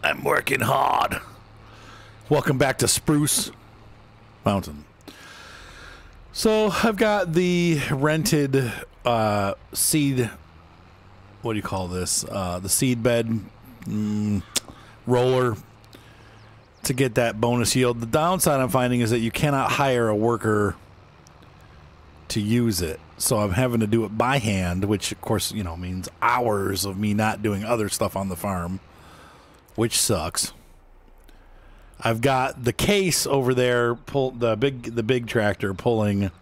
I'm working hard. Welcome back to Spruce Mountain. So I've got the rented seed, what do you call this? The seed bed roller to get that bonus yield. The downside I'm finding is that you cannot hire a worker to use it. So I'm having to do it by hand, which of course, you know, means hours of me not doing other stuff on the farm, which sucks. I've got the case over there, the big tractor pulling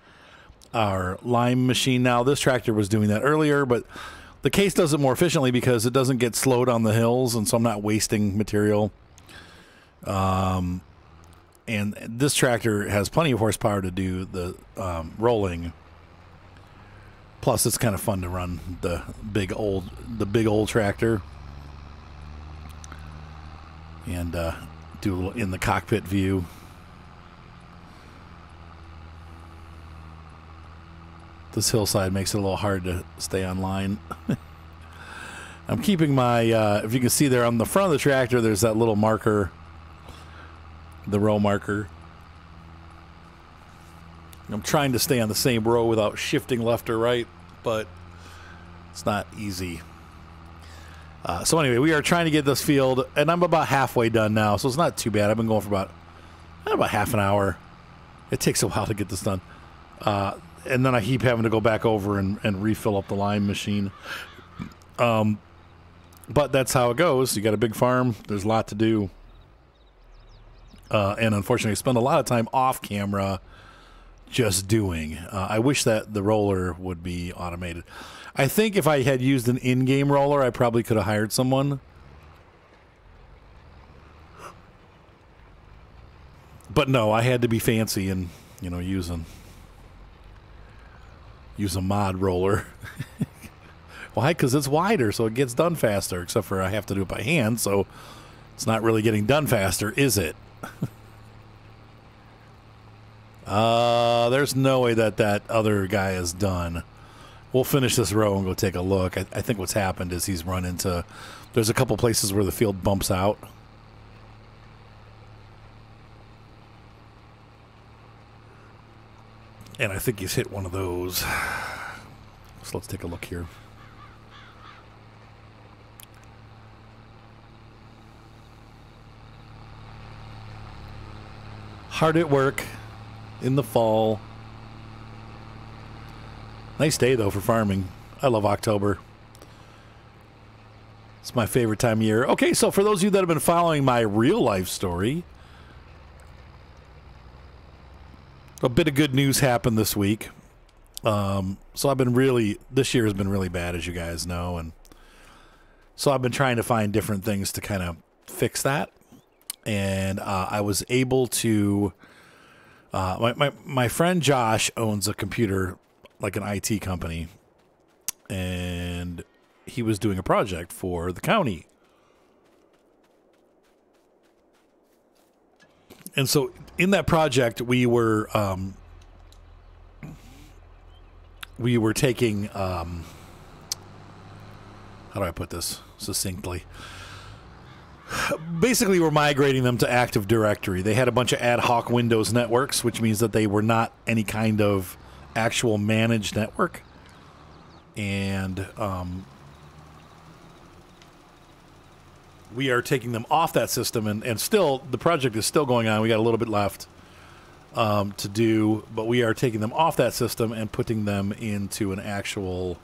our lime machine now. This tractor was doing that earlier, but the case does it more efficiently because it doesn't get slowed on the hills, and so I'm not wasting material. And this tractor has plenty of horsepower to do the rolling. Plus, it's kind of fun to run the big old tractor and do a little in the cockpit view. This hillside makes it a little hard to stay on line. I'm keeping my, if you can see there on the front of the tractor, there's that little marker, the row marker. I'm trying to stay on the same row without shifting left or right, but it's not easy. So anyway, we are trying to get this field, and I'm about halfway done now, so it's not too bad. I've been going for about half an hour. It takes a while to get this done. And then I keep having to go back over and refill up the lime machine. But that's how it goes. You got a big farm. There's a lot to do. And unfortunately, I spend a lot of time off camera just doing. I wish that the roller would be automated. I think if I had used an in-game roller, I probably could have hired someone. But no, I had to be fancy and, you know, use a mod roller. Why? Because it's wider, so it gets done faster, except for I have to do it by hand, so it's not really getting done faster, is it? There's no way that other guy is done. We'll finish this row and go take a look. I think what's happened is he's run into... There's a couple places where the field bumps out. And I think he's hit one of those. So let's take a look here. Hard at work in the fall. Nice day, though, for farming. I love October. It's my favorite time of year. Okay, so for those of you that have been following my real-life story, a bit of good news happened this week. So I've been this year has been really bad, as you guys know, and so I've been trying to find different things to kind of fix that. And I was able to, my friend Josh owns a computer, like an IT company, and he was doing a project for the county. And so in that project, we were taking, how do I put this succinctly? Basically, we're migrating them to Active Directory. They had a bunch of ad hoc Windows networks, which means that they were not any kind of actual managed network. And we are taking them off that system, and still, the project is still going on. We got a little bit left to do, but we are taking them off that system and putting them into an actual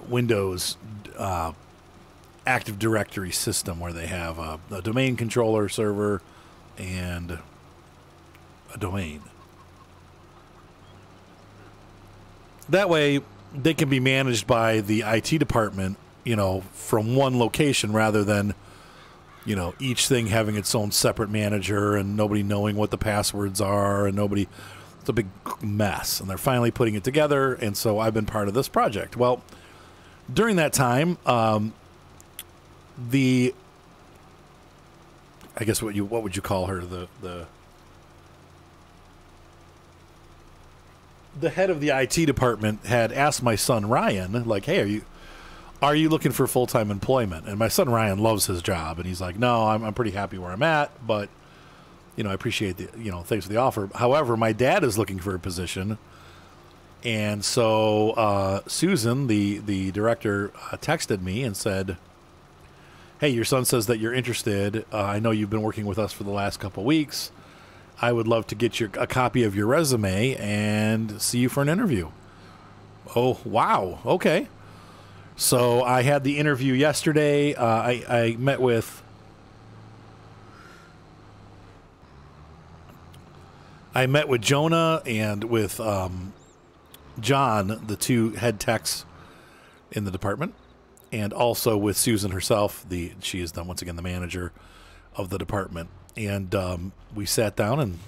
Windows Active Directory system where they have a domain controller server and a domain. That way, they can be managed by the IT department, you know, from one location rather than, you know, each thing having its own separate manager and nobody knowing what the passwords are and nobody. It's a big mess. And they're finally putting it together, and so I've been part of this project. Well, during that time, I guess what would you call her? The head of the IT department had asked my son Ryan, like, hey, are you looking for full-time employment? And my son Ryan loves his job, and he's like, no, I'm pretty happy where I'm at, but I appreciate the, thanks for the offer. However, my dad is looking for a position. And so Susan, the director, texted me and said, hey, your son says that you're interested. I know you've been working with us for the last couple of weeks. I would love to get a copy of your resume and see you for an interview. Oh, wow. Okay. So I had the interview yesterday. I met with Jonah and with John, the two head techs in the department, and also with Susan herself. She is once again the manager of the department. And we sat down and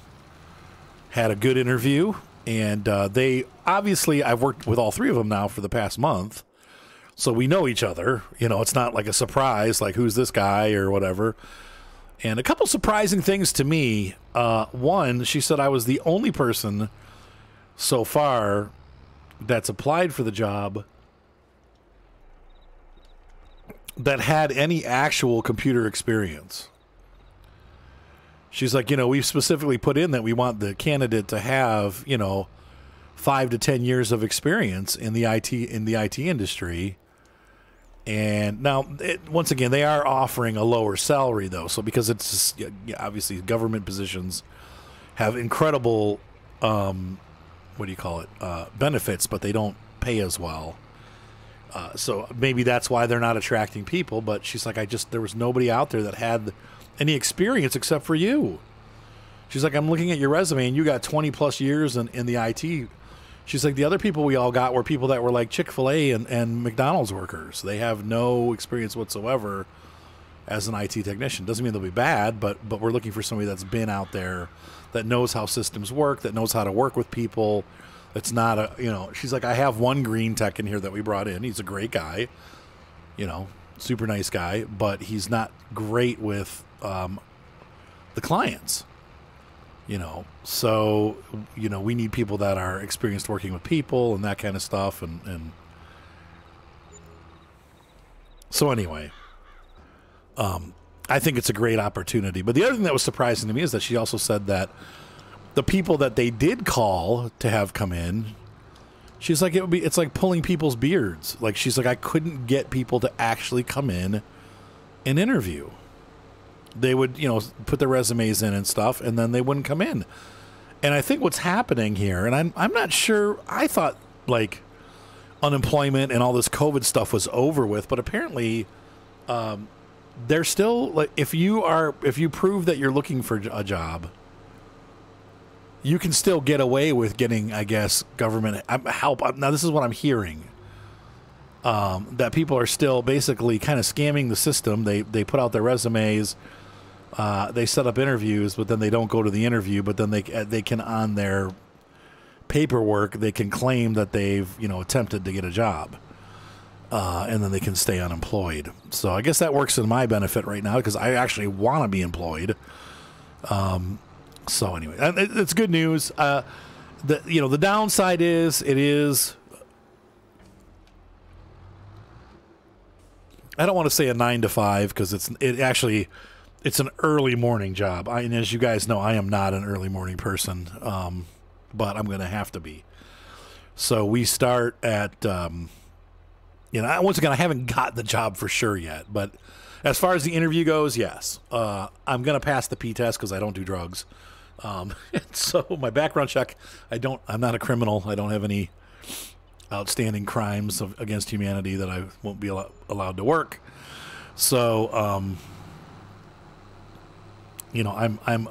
had a good interview. And they obviously, I've worked with all three of them now for the past month, so we know each other. It's not like a surprise, like who's this guy or whatever. And a couple surprising things to me. One, she said I was the only person so far that's applied for the job that had any actual computer experience. She's like, we specifically put in that we want the candidate to have, 5 to 10 years of experience in the IT industry. And now, once again, they are offering a lower salary, though. So because it's just, obviously government positions have incredible, benefits, but they don't pay as well. So maybe that's why they're not attracting people. But she's like, there was nobody out there that had any experience except for you. She's like, I'm looking at your resume and you got 20 plus years in the IT. She's like, the other people we all got were people that were like Chick-fil-A and McDonald's workers. They have no experience whatsoever as an IT technician. Doesn't mean they'll be bad, but we're looking for somebody that's been out there, that knows how systems work, that knows how to work with people. It's not she's like, I have one green tech in here that we brought in. He's a great guy, super nice guy, but he's not great with the clients. So we need people that are experienced working with people and that kind of stuff. And so anyway, I think it's a great opportunity. But the other thing that was surprising to me is that she also said that the people that they did call to have come in, she's like, it's like pulling people's beards. Like, she's like, I couldn't get people to actually come in and interview. They would, put their resumes in and stuff, and then they wouldn't come in. And I think what's happening here, and I'm not sure, I thought like unemployment and all this COVID stuff was over with, but apparently they're still, like, if you prove that you're looking for a job, you can still get away with getting, I guess, government help. Now, this is what I'm hearing. That people are still basically kind of scamming the system. They put out their resumes, they set up interviews, but then they don't go to the interview. But then they can, on their paperwork, they can claim that they've attempted to get a job, and then they can stay unemployed. So I guess that works in my benefit right now because I actually want to be employed. So anyway, it's good news. The downside is I don't want to say a 9 to 5 because it's an early morning job. And as you guys know, I am not an early morning person, but I'm going to have to be. So we start at, once again, I haven't got the job for sure yet, but as far as the interview goes, yes, I'm going to pass the P test because I don't do drugs. So my background check, I'm not a criminal. I don't have any outstanding crimes against humanity that I won't be allowed to work. So, I'm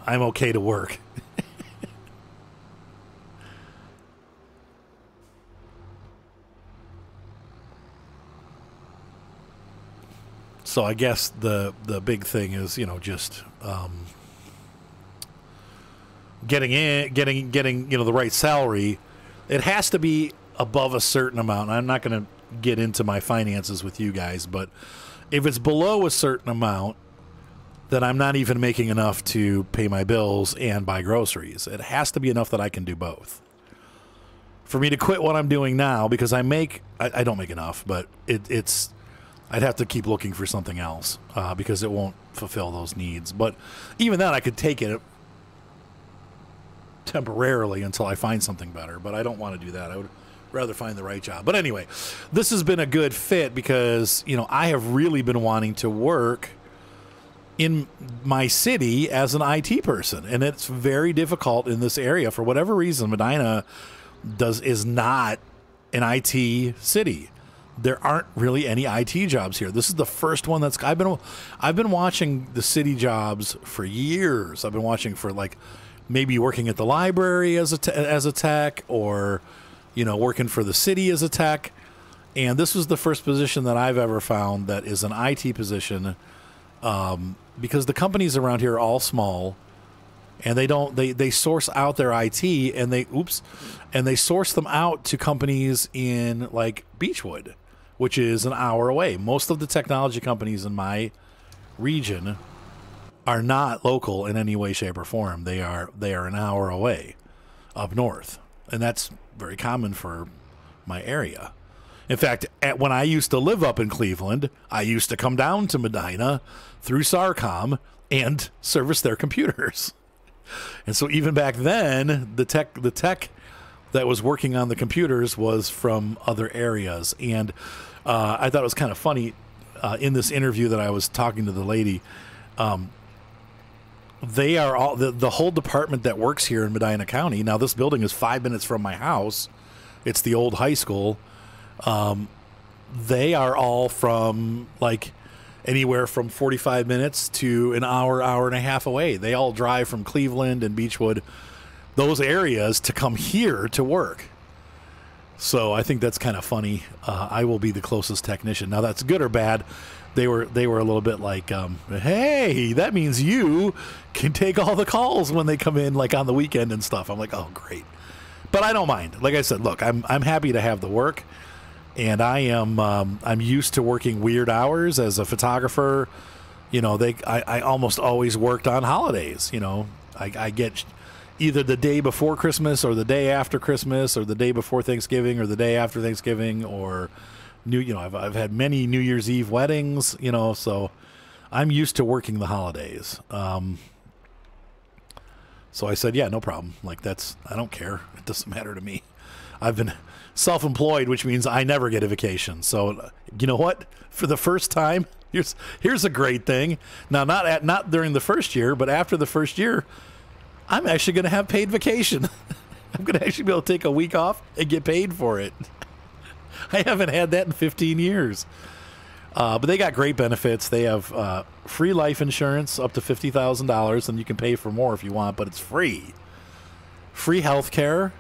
okay to work. So I guess the big thing is, just getting the right salary. It has to be above a certain amount. I'm not going to get into my finances with you guys, but if it's below a certain amount, then I'm not even making enough to pay my bills and buy groceries. It has to be enough that I can do both. For me to quit what I'm doing now, because I don't make enough, but it's I'd have to keep looking for something else because it won't fulfill those needs. But even then, I could take it temporarily until I find something better. But I don't want to do that. I would rather find the right job. But anyway, this has been a good fit because, I have really been wanting to work in my city as an IT person, and it's very difficult in this area for whatever reason. Medina is not an IT city. There aren't really any IT jobs here. This is the first one that's I've been watching the city jobs for years. I've been watching for like maybe working at the library as a tech, or working for the city as a tech. And this was the first position that I've ever found that is an IT position. Because the companies around here are all small, and they source out their IT, and they source them out to companies in like Beechwood, which is an hour away. Most of the technology companies in my region are not local in any way, shape, or form. They are an hour away up north, and that's very common for my area. In fact, when I used to live up in Cleveland, I used to come down to Medina through SARCOM and service their computers. And so even back then, the tech that was working on the computers was from other areas. And I thought it was kind of funny in this interview that I was talking to the lady. They are all the whole department that works here in Medina County. Now, this building is 5 minutes from my house. It's the old high school. They are all from like anywhere from 45 minutes to an hour and a half away. They all drive from Cleveland and Beechwood, those areas, to come here to work. So I think that's kind of funny. I will be the closest technician. Now, that's good or bad. They were a little bit like, hey, that means you can take all the calls when they come in, like on the weekend and stuff. I'm like, oh, great. But I don't mind. Like I said, look, I'm happy to have the work. And I'm used to working weird hours as a photographer. I almost always worked on holidays. I get either the day before Christmas or the day after Christmas or the day before Thanksgiving or the day after Thanksgiving, or I've had many New Year's Eve weddings, so I'm used to working the holidays. So I said, yeah, no problem. Like I don't care. It doesn't matter to me. I've been self-employed, which means I never get a vacation. So you know what? For the first time, here's a great thing. Now, not during the first year, but after the first year, I'm actually going to have paid vacation. I'm going to actually be able to take a week off and get paid for it. I haven't had that in 15 years. But they got great benefits. They have free life insurance up to $50,000, and you can pay for more if you want, but it's free. Free health care.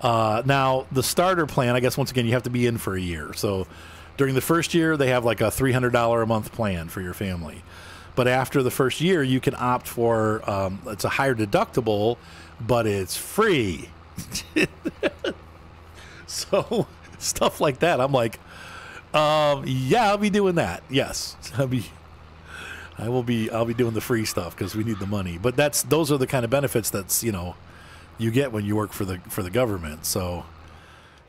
Now, the starter plan, I guess, once again, you have to be in for a year. So during the first year, they have like a $300 a month plan for your family. But after the first year, you can opt for, it's a higher deductible, but it's free. So stuff like that. I'm like, yeah, I'll be doing that. Yes, I'll be doing the free stuff because we need the money. But those are the kind of benefits that's, you get when you work for the government. So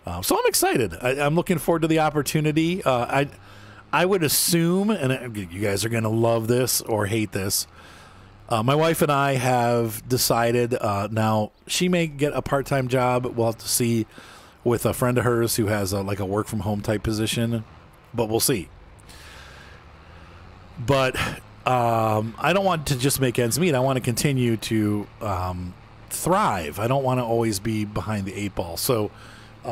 I'm excited. I'm looking forward to the opportunity. I would assume, and you guys are going to love this or hate this, my wife and I have decided, now she may get a part-time job. We'll have to see with a friend of hers who has a work-from-home type position, but we'll see. But I don't want to just make ends meet. I want to continue to thrive. I don't want to always be behind the eight ball. So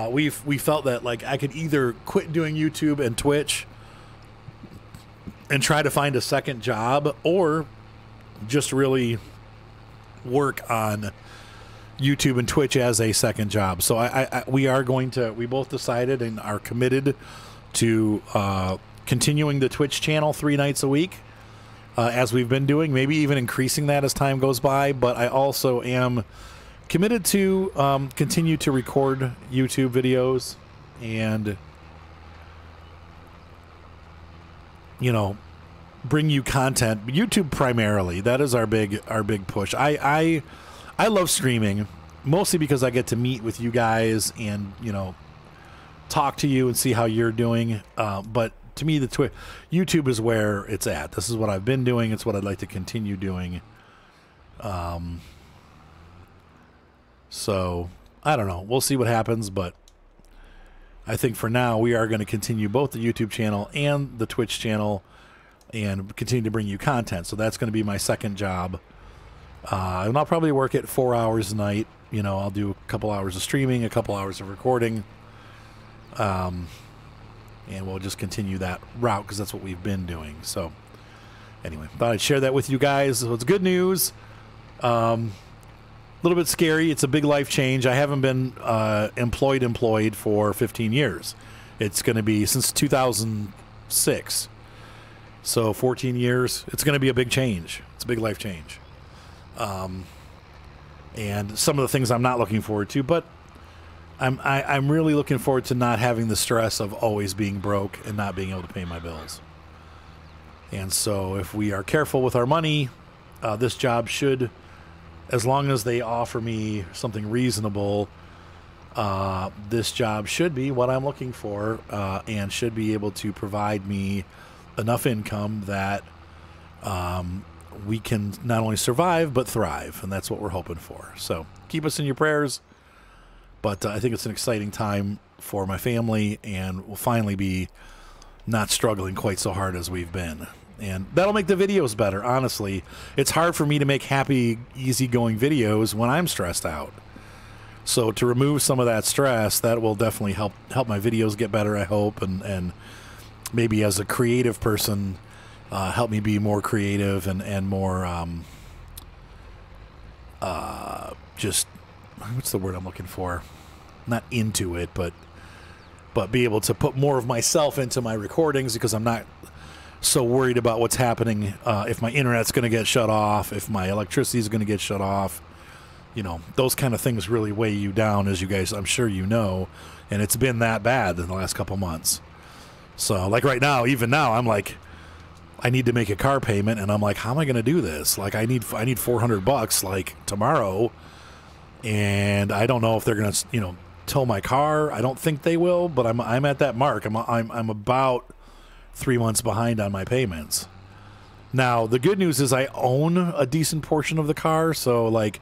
we felt that I could either quit doing YouTube and Twitch and try to find a second job, or just really work on YouTube and Twitch as a second job. So we both decided and are committed to continuing the Twitch channel 3 nights a week, as we've been doing, maybe even increasing that as time goes by. But I also am committed to continue to record YouTube videos and bring you content. YouTube primarily. That is our big push. I love streaming, mostly because I get to meet with you guys and talk to you and see how you're doing. But to me, YouTube is where it's at. This is what I've been doing. It's what I'd like to continue doing. So I don't know. We'll see what happens, but I think for now we are going to continue both the YouTube channel and the Twitch channel and continue to bring you content. So that's going to be my second job. And I'll probably work it 4 hours a night. You know, I'll do a couple hours of streaming, a couple hours of recording. And we'll just continue that route because that's what we've been doing. So anyway, thought I'd share that with you guys. So it's good news. A little bit scary. It's a big life change. I haven't been employed for 15 years. It's going to be since 2006. So 14 years. It's going to be a big change. It's a big life change. And some of the things I'm not looking forward to, but I'm really looking forward to not having the stress of always being broke and not being able to pay my bills. And so if we are careful with our money, this job should, as long as they offer me something reasonable, this job should be what I'm looking for, and should be able to provide me enough income that we can not only survive but thrive, and that's what we're hoping for. So keep us in your prayers. But I think it's an exciting time for my family, and we'll finally be not struggling quite so hard as we've been. And that'll make the videos better, honestly. It's hard for me to make happy, easygoing videos when I'm stressed out. So to remove some of that stress, that will definitely help my videos get better, I hope, and maybe as a creative person, help me be more creative and more just, what's the word I'm looking for? Not into it, but be able to put more of myself into my recordings, because I'm not so worried about what's happening, if my internet's going to get shut off, if my electricity is going to get shut off. You know, those kind of things really weigh you down, as you guys, I'm sure you know, and it's been that bad in the last couple months. So, like right now, even now, I'm like, I need to make a car payment, and I'm like, how am I going to do this? Like, I need $400 like tomorrow, and I don't know if they're going to, you know, tow my car. I don't think they will, but I'm at that mark. I'm about 3 months behind on my payments. Now, the good news is I own a decent portion of the car, so like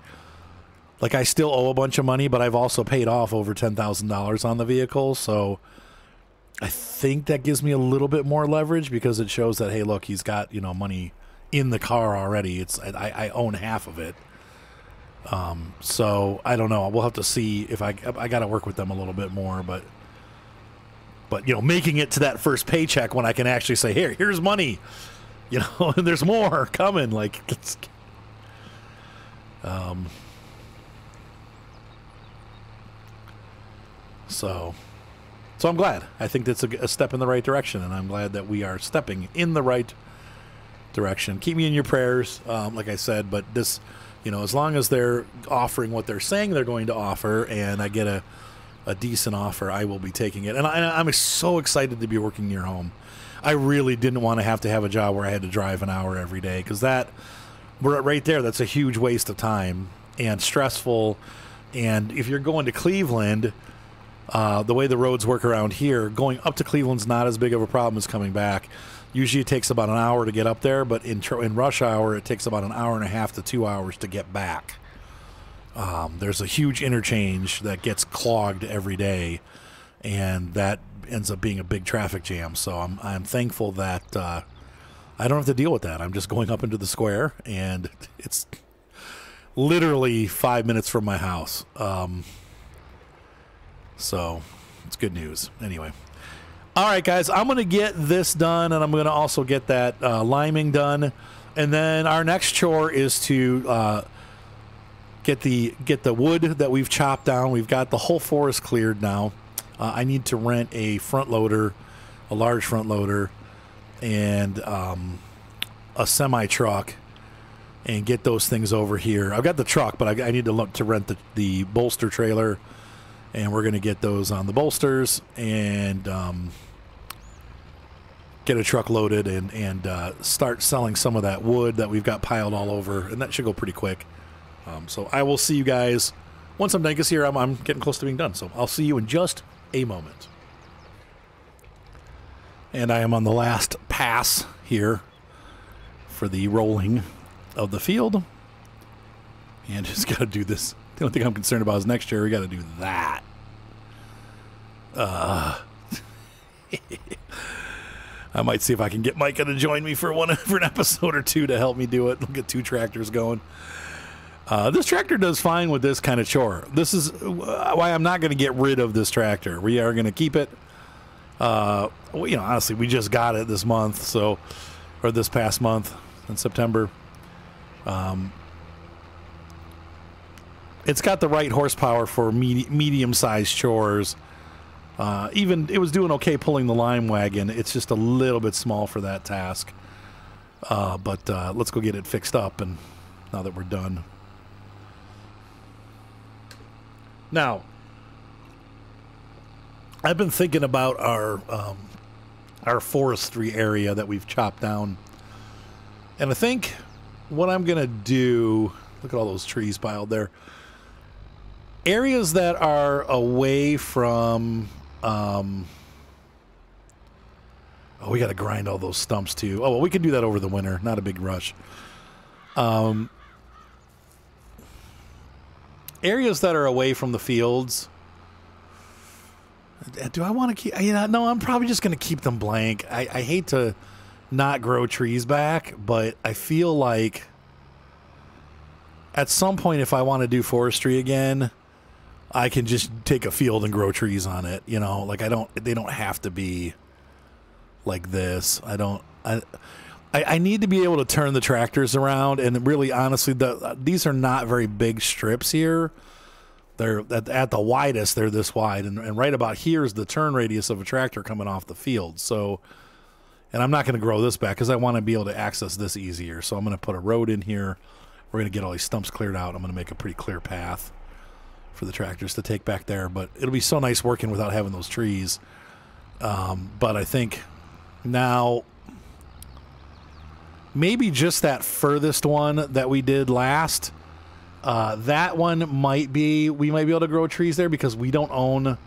I still owe a bunch of money, but I've also paid off over $10,000 on the vehicle, so I think that gives me a little bit more leverage, because it shows that, hey, look, he's got, you know, money in the car already. I own half of it. So I don't know. We'll have to see if I got to work with them a little bit more, but you know, making it to that first paycheck when I can actually say, here's money, you know, and there's more coming. Like, it's, so I'm glad. I think that's a step in the right direction, and I'm glad that we are stepping in the right direction. Keep me in your prayers, like I said, but this, you know, as long as they're offering what they're saying they're going to offer, and I get a decent offer, I will be taking it. And I'm so excited to be working near home. I really didn't want to have a job where I had to drive an hour every day, because that, right there, that's a huge waste of time and stressful. And if you're going to Cleveland, the way the roads work around here, going up to Cleveland's not as big of a problem as coming back. Usually it takes about an hour to get up there, but in rush hour, it takes about an hour and a half to 2 hours to get back. There's a huge interchange that gets clogged every day, and that ends up being a big traffic jam. So I'm thankful that I don't have to deal with that. I'm just going up into the square, and it's literally 5 minutes from my house. So it's good news. Anyway. All right, guys, I'm going to get this done, and I'm going to also get that liming done. And then our next chore is to get the wood that we've chopped down. We've got the whole forest cleared now. I need to rent a front loader, a large front loader, and a semi truck, and get those things over here. I've got the truck, but I need to look to rent the bolster trailer, and we're going to get those on the bolsters and get a truck loaded and start selling some of that wood that we've got piled all over, and that should go pretty quick. So I will see you guys once I'm done, because here I'm getting close to being done. So I'll see you in just a moment. And I am on the last pass here for the rolling of the field. And just got to do this. The only thing I'm concerned about is next year we got to do that. I might see if I can get Micah to join me for an episode or two to help me do it. We'll get 2 tractors going. This tractor does fine with this kind of chore. This is why I'm not going to get rid of this tractor. We are going to keep it. Well, honestly, we just got it this month, or this past month in September. It's got the right horsepower for medium-sized chores. Even it was doing okay pulling the lime wagon. It's just a little bit small for that task. But let's go get it fixed up, and now that we're done. Now, I've been thinking about our forestry area that we've chopped down, and I think what I'm gonna do. Look at all those trees piled there. Areas that are away from. We got to grind all those stumps too. Oh, well, we can do that over the winter. Not a big rush. Areas that are away from the fields. Do I want to keep? No, I'm probably just going to keep them blank. I hate to not grow trees back, but I feel like at some point, if I want to do forestry again, I can just take a field and grow trees on it. They don't have to be like this. I need to be able to turn the tractors around, and really, honestly, these are not very big strips here. They're at the widest, they're this wide, and right about here is the turn radius of a tractor coming off the field. So, and I'm not going to grow this back because I want to be able to access this easier. So I'm going to put a road in here. We're going to get all these stumps cleared out. I'm going to make a pretty clear path for the tractors to take back there. But it'll be so nice working without having those trees. But I think now maybe just that furthest one that we did last, that one we might be able to grow trees there because we don't own,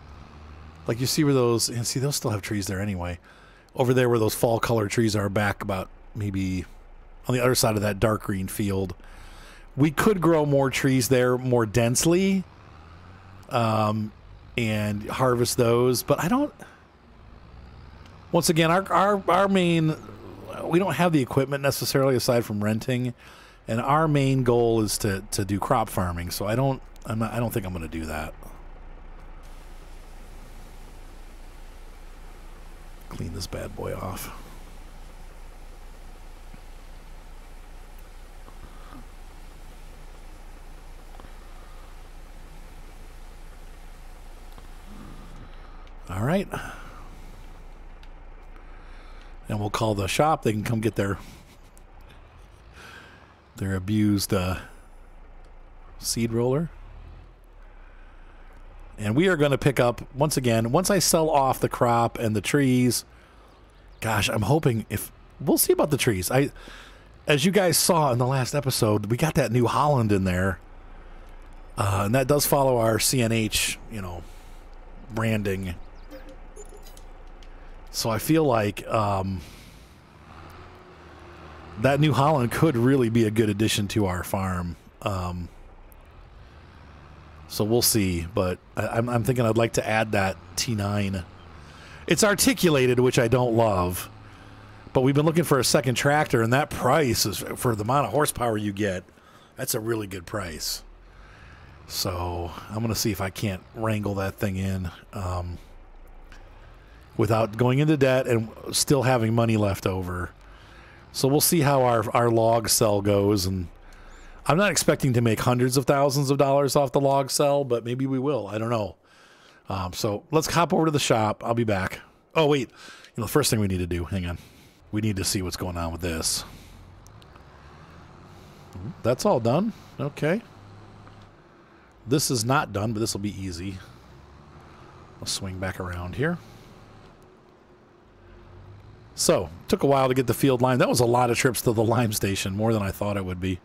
like you see where those, and see those still have trees there anyway. Over there where those fall color trees are back about maybe on the other side of that dark green field. We could grow more trees there more densely. And harvest those, but I don't. Once again, our main, we don't have the equipment necessarily aside from renting, and our main goal is to do crop farming. So I don't think I'm going to do that. Clean this bad boy off. All right. And we'll call the shop. They can come get their abused seed roller. And we are going to pick up, once again, once I sell off the crop and the trees, gosh, I'm hoping we'll see about the trees. As you guys saw in the last episode, we got that New Holland in there. And that does follow our CNH, branding. So I feel like that New Holland could really be a good addition to our farm. So we'll see. But I'm thinking I'd like to add that T9. It's articulated, which I don't love. But we've been looking for a second tractor, and that price is for the amount of horsepower you get. That's a really good price. So I'm going to see if I can't wrangle that thing in. Without going into debt and still having money left over. So we'll see how our log sell goes. And I'm not expecting to make hundreds of thousands of dollars off the log sell, but maybe we will. I don't know. So let's hop over to the shop. I'll be back. Oh, wait. The first thing we need to do, hang on. We need to see what's going on with this. That's all done. Okay. This is not done, but this will be easy. I'll swing back around here. So, took a while to get the field line. That was a lot of trips to the lime station, more than I thought it would be.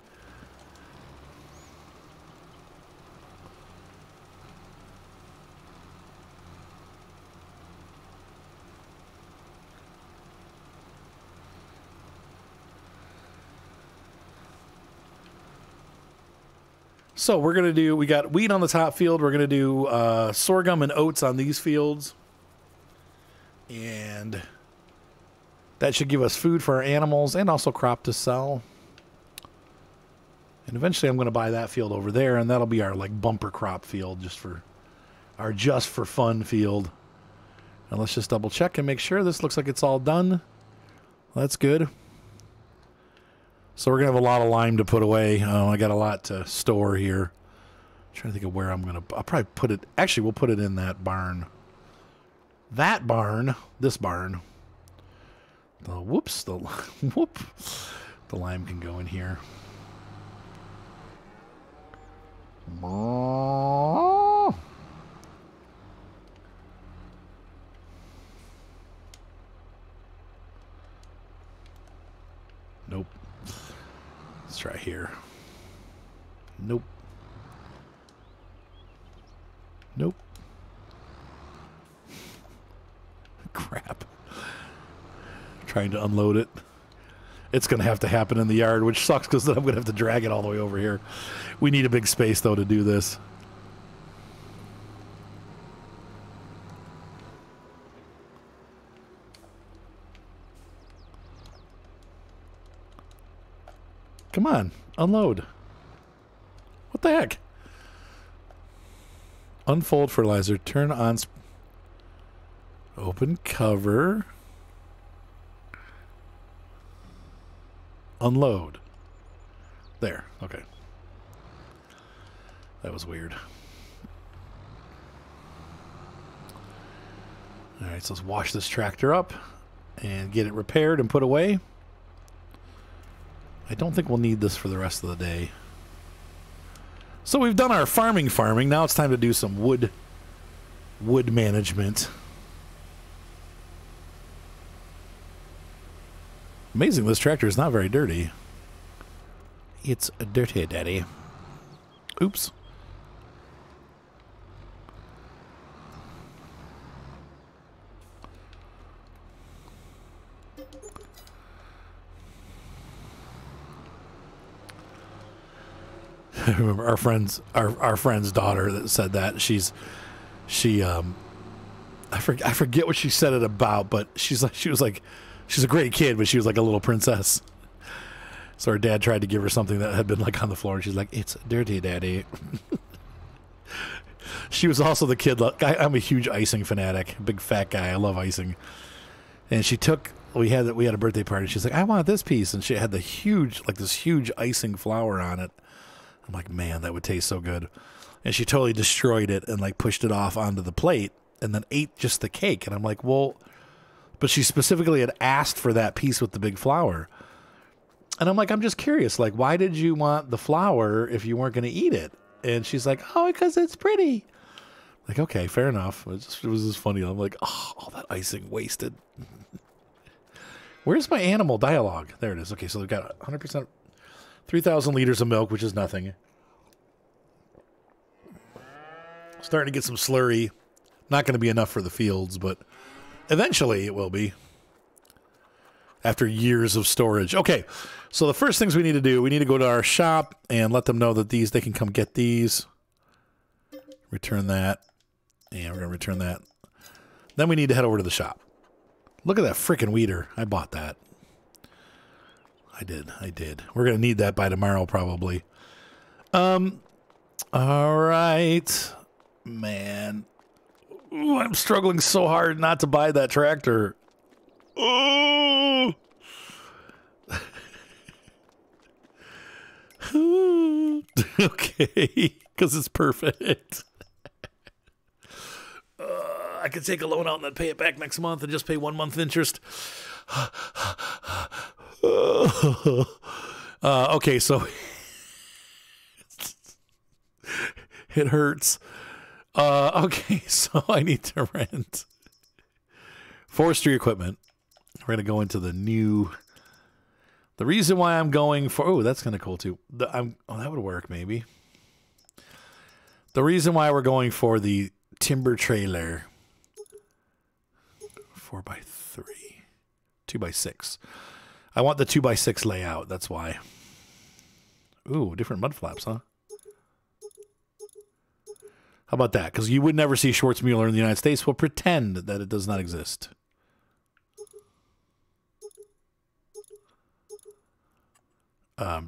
So we're going to do, we got wheat on the top field. We're going to do sorghum and oats on these fields. And that should give us food for our animals and also crop to sell. And eventually I'm going to buy that field over there, and that'll be our like bumper crop field, just for our just for fun field. And let's just double check and make sure this looks like it's all done. That's good. So we're going to have a lot of lime to put away. I got a lot to store here. I'm trying to think of where I'm going to... I'll probably put it... Actually, we'll put it in that barn. That barn. This barn. Whoops. Whoop. The lime can go in here. Nope. Let's try here. Nope. Nope. Crap. Trying to unload it. It's going to have to happen in the yard, which sucks because then I'm going to have to drag it all the way over here. We need a big space, though, to do this. Come on, unload. What the heck? Unfold fertilizer, turn on, open cover, unload. There, okay. That was weird. All right, so let's wash this tractor up and get it repaired and put away. I don't think we'll need this for the rest of the day. So we've done our farming. Now it's time to do some wood management. Amazing, this tractor is not very dirty. It's a dirty daddy. Oops. I remember our friend's daughter that said that. I forget what she said it about, but she's a great kid, but she was like a little princess. So her dad tried to give her something that had been like on the floor, and she's like, "It's dirty, Daddy." She was also the kid. I'm a huge icing fanatic, big fat guy. I love icing. And we had a birthday party. She's like, "I want this piece," and she had this huge icing flower on it. I'm like, man, that would taste so good. And she totally destroyed it and like pushed it off onto the plate and then ate just the cake. And I'm like, well, but she specifically had asked for that piece with the big flower. And I'm like, I'm just curious, like, why did you want the flower if you weren't going to eat it? And she's like, oh, because it's pretty. Like, okay, fair enough. It was just funny. I'm like, oh, all that icing wasted. Where's my animal dialogue? There it is. Okay, so we've got 100%. 3,000 liters of milk, which is nothing. Starting to get some slurry. Not going to be enough for the fields, but eventually it will be. After years of storage. Okay, so the first things we need to do, we need to go to our shop and let them know that they can come get these. Return that. And we're going to return that. Then we need to head over to the shop. Look at that freaking weeder. I bought that. I did. We're going to need that by tomorrow, probably. All right. Man. Ooh, I'm struggling so hard not to buy that tractor. Ooh. Okay. Because it's perfect. I could take a loan out and then pay it back next month and just pay 1 month interest. Okay, so it hurts. Okay, so I need to rent forestry equipment. We're going to go into the new... The reason why I'm going for... Oh, that's kind of cool, too. Oh, that would work, maybe. The reason why we're going for the timber trailer... 4x3. 2x6. I want the 2x6 layout. That's why. Ooh, different mud flaps, huh? How about that? Because you would never see Schwarzmuller in the United States. We'll pretend that it does not exist.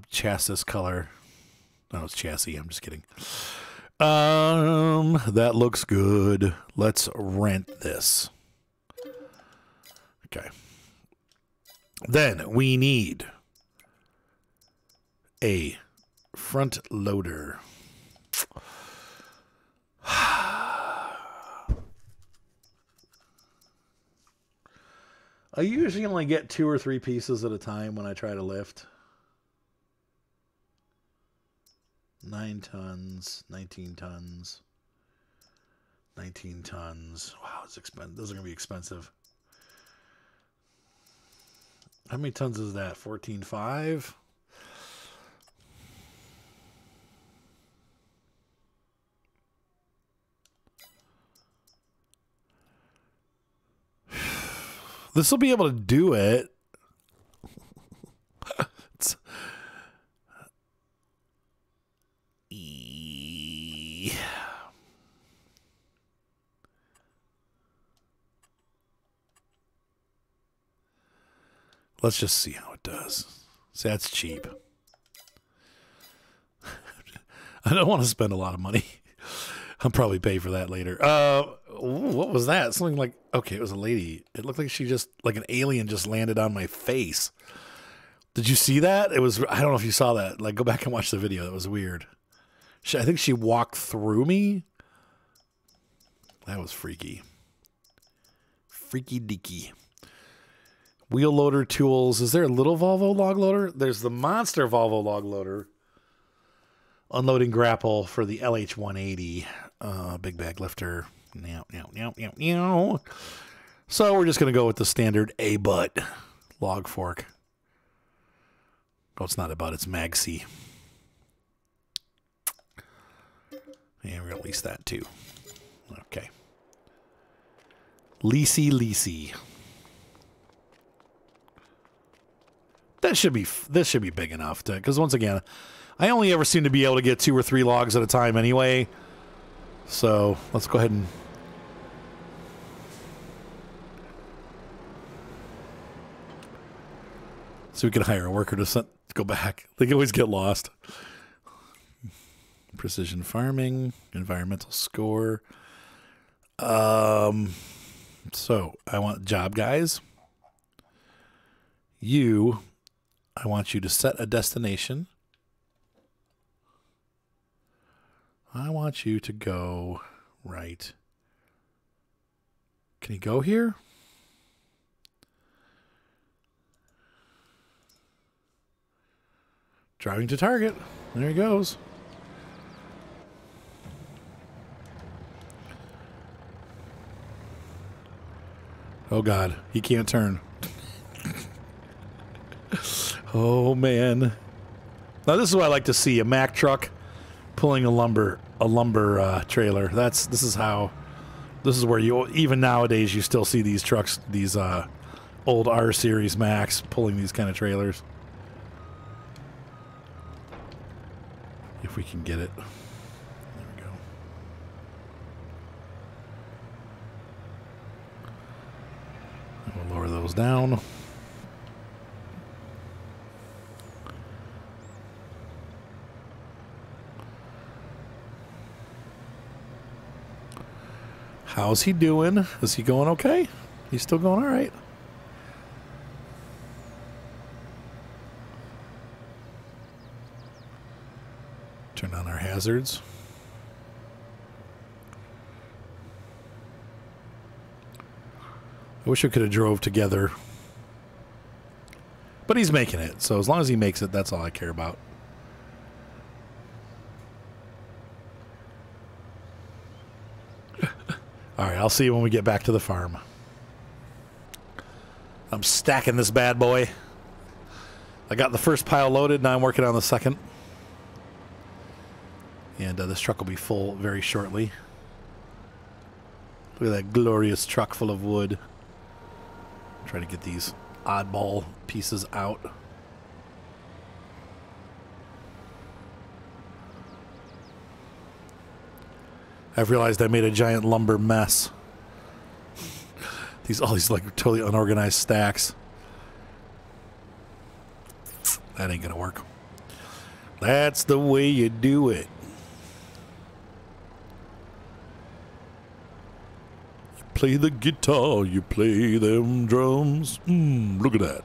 Chassis color. No, it's chassis. I'm just kidding. That looks good. Let's rent this. Okay. Then we need a front loader. I usually only get 2 or 3 pieces at a time when I try to lift. 9 tons, 19 tons, 19 tons. Wow, it's expensive. Those are going to be expensive. How many tons is that? 14.5? This will be able to do it. Let's just see how it does. See, that's cheap. I don't want to spend a lot of money. I'll probably pay for that later. What was that? Something like, okay, it was a lady. It looked like she just, like an alien just landed on my face. Did you see that? It was, I don't know if you saw that. Like, go back and watch the video. That was weird. I think she walked through me. That was freaky. Freaky deaky. Wheel loader tools. Is there a little Volvo log loader? There's the monster Volvo log loader. Unloading grapple for the LH180. Big bag lifter. Meow. So we're just going to go with the standard A-butt log fork. Oh, it's not a butt. It's Magsi. And we're going to lease that too. Okay. Leasy. This should be big enough to, because once again, I only ever seem to be able to get 2 or 3 logs at a time anyway. So let's go ahead and so we can hire a worker to go back. They can always get lost. Precision farming, environmental score. So I want job guys. I want you to set a destination. I want you to go right. Can he go here? Driving to target. There he goes. Oh God, he can't turn. Oh man. Now this is what I like to see, a Mack truck pulling a lumber trailer. This is where you, even nowadays, you still see these trucks, these old R series Macks pulling these kind of trailers. If we can get it. There we go. And we'll lower those down. How's he doing? Is he going okay? He's still going all right. Turn on our hazards. I wish we could have drove together. But he's making it, so as long as he makes it, that's all I care about. All right, I'll see you when we get back to the farm. I'm stacking this bad boy. I got the first pile loaded, now I'm working on the second. And this truck will be full very shortly. Look at that glorious truck full of wood. Try to get these oddball pieces out. I've realized I made a giant lumber mess. All these like totally unorganized stacks. That ain't gonna work. That's the way you do it. You play the guitar, you play them drums. Look at that.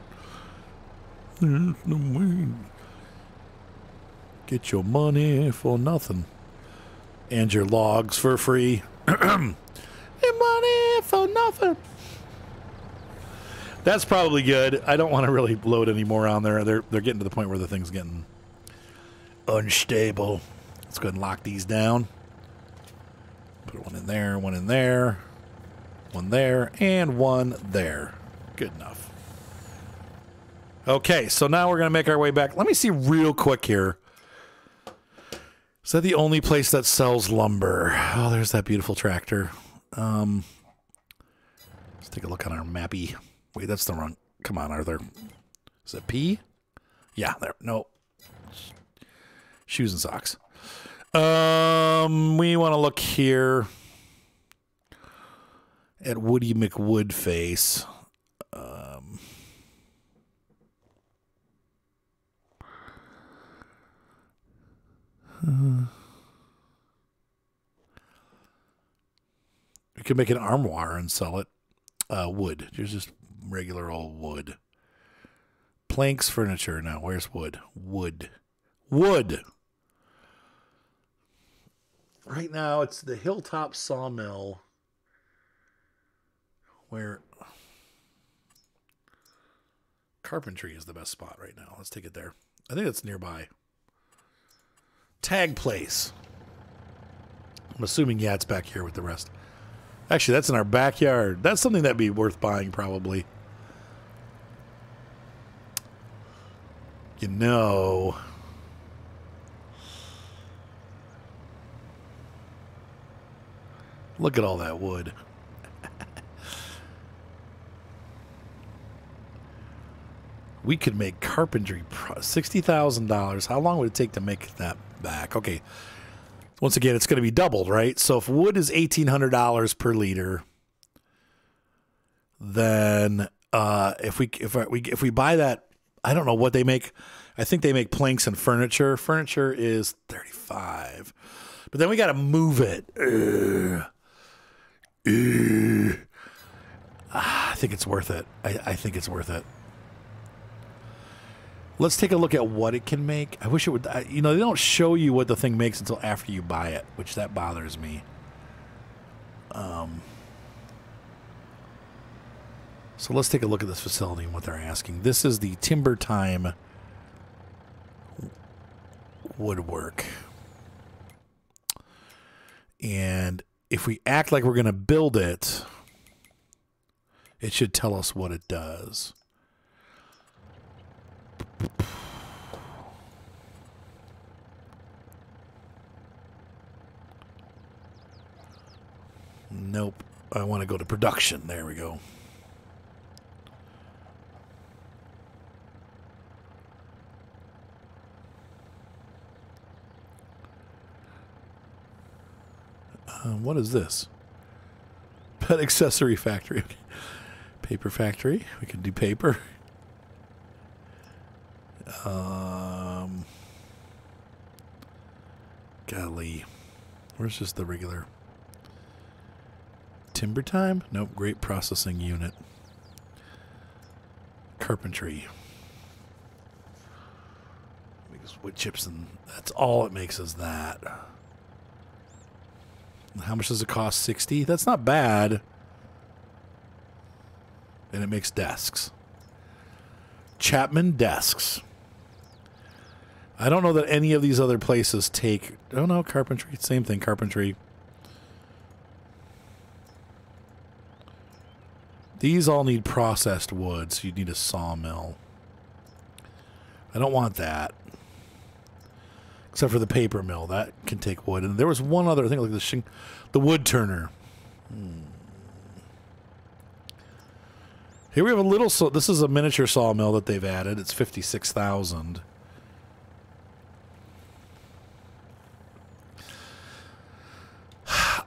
There's no way. Get your money for nothing. And your logs for free. Your money for nothing. That's probably good. I don't want to really load any more on there. They're getting to the point where the thing's getting unstable. Let's go ahead and lock these down. Put one in there, one there, and one there. Good enough. Okay, so now we're going to make our way back. Let me see real quick here. Is that the only place that sells lumber? Oh, there's that beautiful tractor. Let's take a look on our mappy. Wait, that's the wrong. Come on, Arthur. Is it P? Yeah, there. No. Shoes and socks. We want to look here at Woody McWoodface. You could make an armoire and sell it. Wood. There's just regular old wood. Planks, furniture. Now, where's wood? Wood. Wood. Right now, it's the Hilltop Sawmill. Where carpentry is the best spot right now. Let's take it there. I think it's nearby. Tag place. I'm assuming, yeah, it's back here with the rest. Actually, that's in our backyard. That's something that'd be worth buying, probably. You know. Look at all that wood. We could make carpentry $60,000. How long would it take to make that back? Okay. Once again, it's going to be doubled, right? So if wood is $1,800 per liter, then if we buy that, I don't know what they make. I think they make planks and furniture. Furniture is $35, but then we got to move it. I think it's worth it. I think it's worth it. Let's take a look at what it can make. I wish it would, you know, they don't show you what the thing makes until after you buy it, which that bothers me. So let's take a look at this facility and what they're asking. This is the Timber Time woodwork. And if we act like we're going to build it, it should tell us what it does. Nope. I want to go to production. There we go. What is this? Pet accessory factory. Okay. Paper factory. We can do paper. Golly. Where's just the regular Timber Time? Nope. Great processing unit. Carpentry. Makes wood chips, and that's all it makes is that. How much does it cost? 60? That's not bad. And it makes desks. Chapman desks. I don't know that any of these other places take... Oh, no, carpentry. Same thing, carpentry. These all need processed wood, so you need a sawmill. I don't want that. Except for the paper mill. That can take wood. And there was one other thing, like the wood turner. Here we have a little... this is a miniature sawmill that they've added. It's $56,000.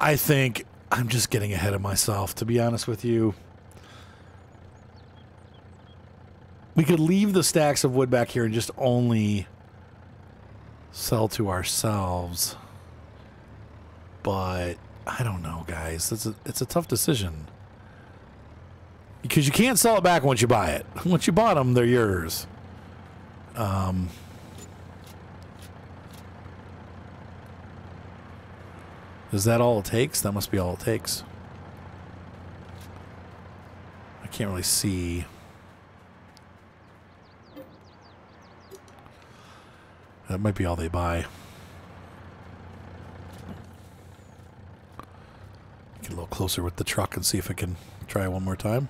I think I'm just getting ahead of myself, to be honest with you. We could leave the stacks of wood back here and just only sell to ourselves. But I don't know, guys. It's a tough decision. Because you can't sell it back once you buy it. Once you bought them, they're yours. Is that all it takes? That must be all it takes. I can't really see. That might be all they buy. Get a little closer with the truck and see if I can try one more time.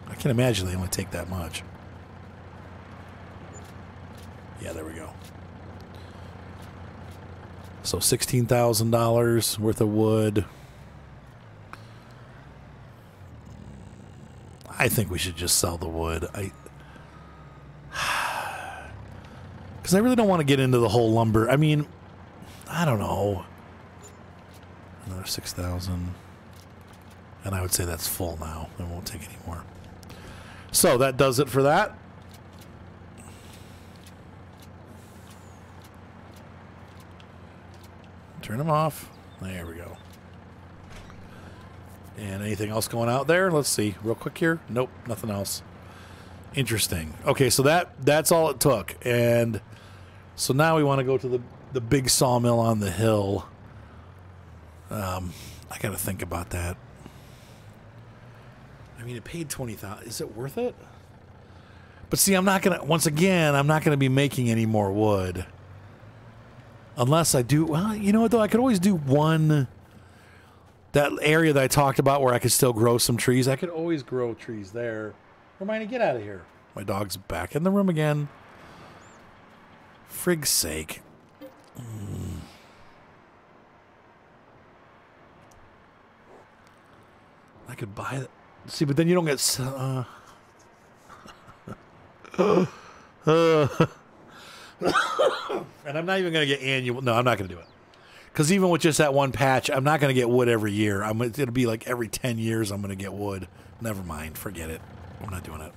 I can imagine they only take that much. Yeah, there we go. So $16,000 worth of wood. I think we should just sell the wood. Because I really don't want to get into the whole lumber. I mean, I don't know. Another 6,000. And I would say that's full now. It won't take any more. So that does it for that. Turn them off. There we go. And anything else going out there? Let's see. Real quick here. Nope, nothing else. Interesting. Okay, so that's all it took. And so now we want to go to the big sawmill on the hill. I got to think about that. I mean, it paid $20,000. Is it worth it? But see, I'm not going to, once again, I'm not going to be making any more wood. Unless I do, well, you know what, though? I could always do one, that area that I talked about where I could still grow some trees. I could always grow trees there. Hermione, get out of here. My dog's back in the room again. Frig's sake. I could buy it. See, but then you don't get... And I'm not even going to get annual. No, I'm not going to do it. Because even with just that one patch, I'm not going to get wood every year. It'll be like every 10 years I'm going to get wood. Never mind. Forget it. I'm not doing it.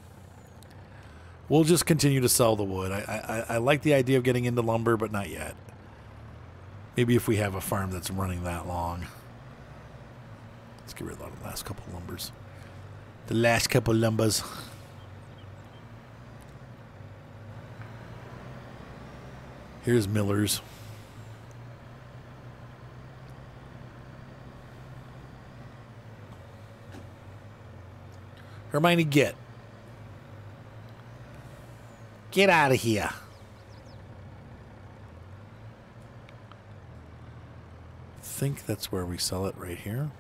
We'll just continue to sell the wood. I like the idea of getting into lumber, but not yet. Maybe if we have a farm that's running that long. Let's get rid of the last couple of lumbers. The last couple of lumbers. Here's Miller's. Hermione, get. Get out of here. I think that's where we sell it, right here.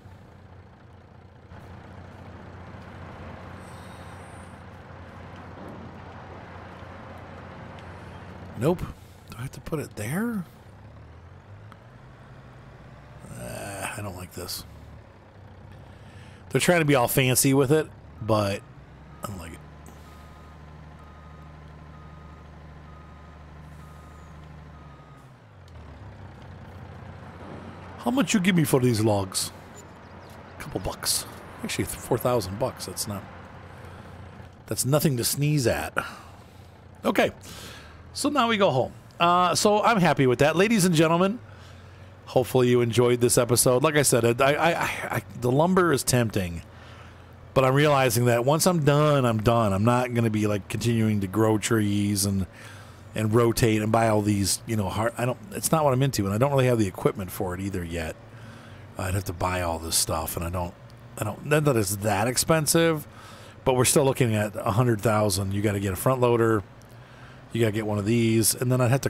Nope. Do I have to put it there? I don't like this. They're trying to be all fancy with it, but I don't like it. How much you give me for these logs? A couple bucks. Actually, 4,000 bucks. That's not... That's nothing to sneeze at. Okay. So now we go home. So I'm happy with that. Ladies and gentlemen, hopefully you enjoyed this episode. Like I said, the lumber is tempting. But I'm realizing that once I'm done, I'm done. I'm not going to be like continuing to grow trees and rotate and buy all these, you know, it's not what I'm into, and I don't really have the equipment for it either yet. I'd have to buy all this stuff, and I don't not that it's that expensive, but we're still looking at $100,000. You got to get a front loader, you got to get one of these, and then I'd have to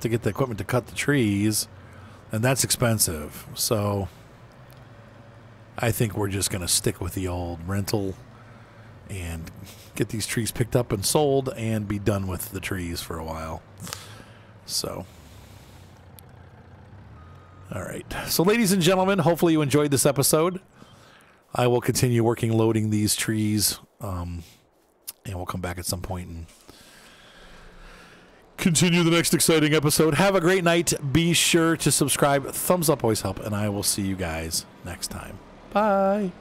get the equipment to cut the trees, and that's expensive. So I think we're just going to stick with the old rental and get these trees picked up and sold and be done with the trees for a while. So, all right. So, ladies and gentlemen, hopefully you enjoyed this episode. I will continue loading these trees, and we'll come back at some point and continue the next exciting episode. Have a great night. Be sure to subscribe. Thumbs up always help, and I will see you guys next time. Bye.